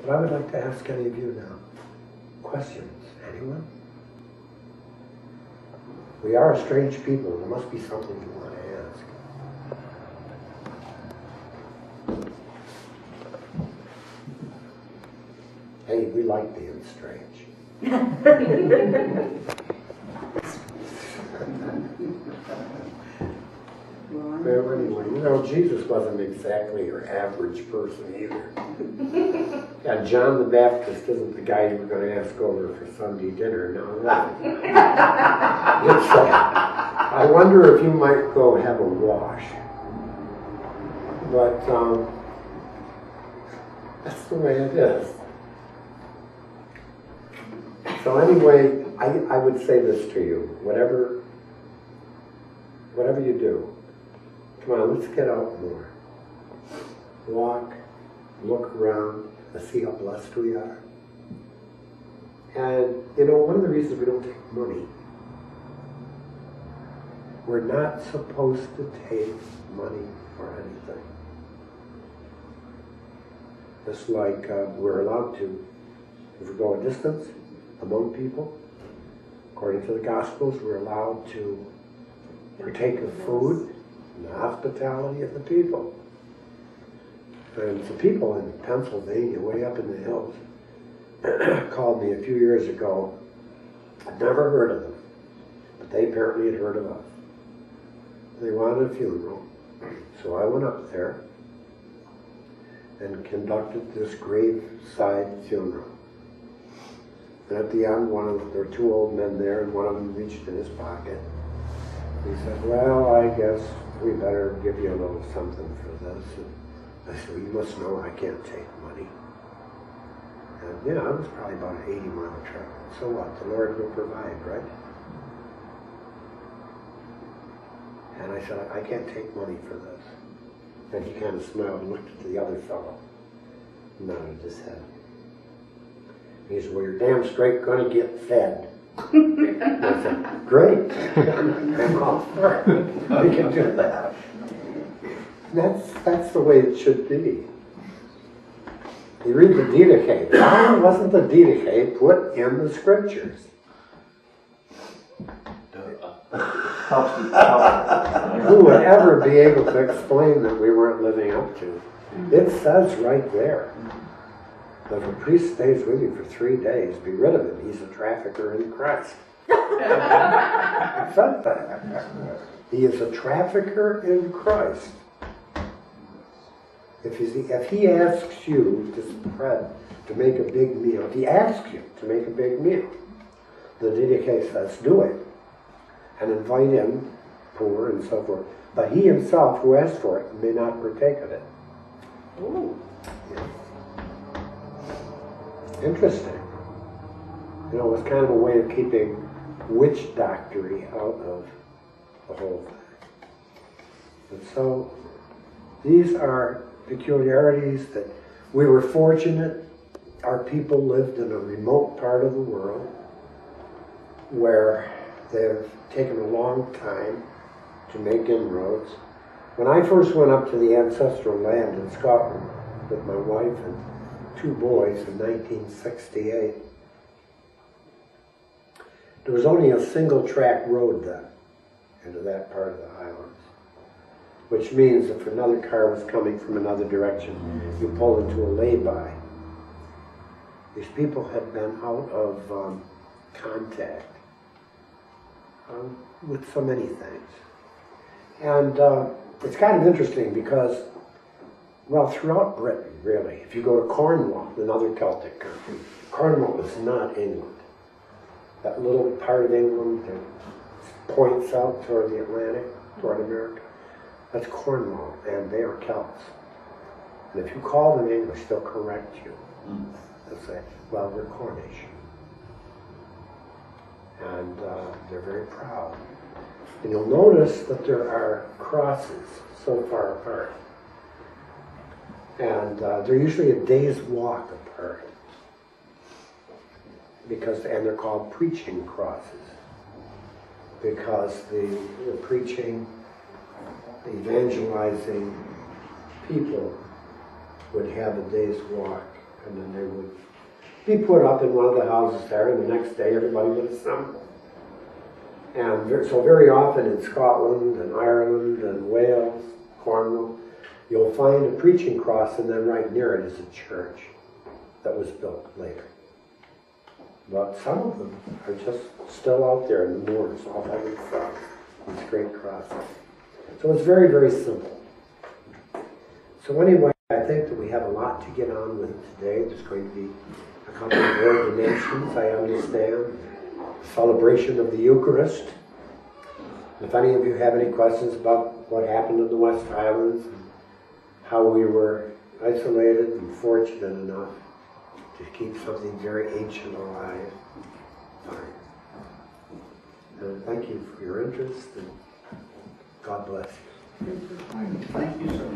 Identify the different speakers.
Speaker 1: But I would like to ask any of you now. Questions? Anyone? We are strange people. There must be something you want to ask. Hey, we like being strange. Well, anyway, you know, Jesus wasn't exactly your average person either. And John the Baptist isn't the guy you were going to ask over for Sunday dinner. No, I wonder if you might go have a wash. But that's the way it is. So anyway, I would say this to you. Whatever you do, come on, let's get out more. Walk, look around, and see how blessed we are. And, you know, one of the reasons we don't take money, we're not supposed to take money for anything. Just like we're allowed to, if we go a distance among people, according to the Gospels, we're allowed to partake of food and the hospitality of the people. And some people in Pennsylvania, way up in the hills, called me a few years ago. I'd never heard of them, but they apparently had heard of us. They wanted a funeral, so I went up there and conducted this graveside funeral. And at the end, there were two old men there, and one of them reached in his pocket. He said, "Well, I guess we better give you a little something for this." And I said, "Well, you must know I can't take money." And yeah, it was probably about an 80-mile trip. So what? The Lord will provide, right? And I said, "I can't take money for this." And he kind of smiled and looked at the other fellow, nodded his head. He said, "Well, you're damn straight going to get fed." I said, "Great, I'm all for it. We can do that." That's the way it should be. You read the Didache. Why wasn't the Didache put in the Scriptures? Who would ever be able to explain that we weren't living up to? It says right there. If a priest stays with you for 3 days, be rid of him. He's a trafficker in Christ. It said that. He is a trafficker in Christ. If he asks you to make a big meal, if he asks you to make a big meal, the Didache says, do it. And invite him, poor and so forth. But he himself, who asked for it, may not partake of it. Ooh. Yeah. Interesting. You know, it was kind of a way of keeping witch doctory out of the whole thing. And so, these are peculiarities that we were fortunate. Our people lived in a remote part of the world where they've taken a long time to make inroads. When I first went up to the ancestral land in Scotland with my wife and 2 boys in 1968, there was only a single track road then into that part of the Highlands, which means if another car was coming from another direction, you pulled into a lay-by. These people had been out of contact with so many things. And it's kind of interesting because, well, throughout Britain, really, if you go to Cornwall, another Celtic country, Cornwall is not England. That little part of England that points out toward the Atlantic, toward America, that's Cornwall, and they are Celts. And if you call them English, they'll correct you. They'll say, well, we're Cornish. And they're very proud. And you'll notice that there are crosses so far apart. And they're usually a day's walk apart. And they're called preaching crosses. Because the preaching, the evangelizing people would have a day's walk And then they would be put up in one of the houses there, and the next day everybody would assemble. And so very often in Scotland and Ireland and Wales, Cornwall, you'll find a preaching cross, and then right near it is a church that was built later. But some of them are just still out there in the moors, all by themselves. These great crosses. So it's very, very simple. So anyway, I think that we have a lot to get on with today. There's going to be a couple of ordinations, I understand. Celebration of the Eucharist. If any of you have any questions about what happened in the West Highlands, and how we were isolated and fortunate enough to keep something very ancient alive, fine. And thank you for your interest, and God bless you.
Speaker 2: Thank you, sir.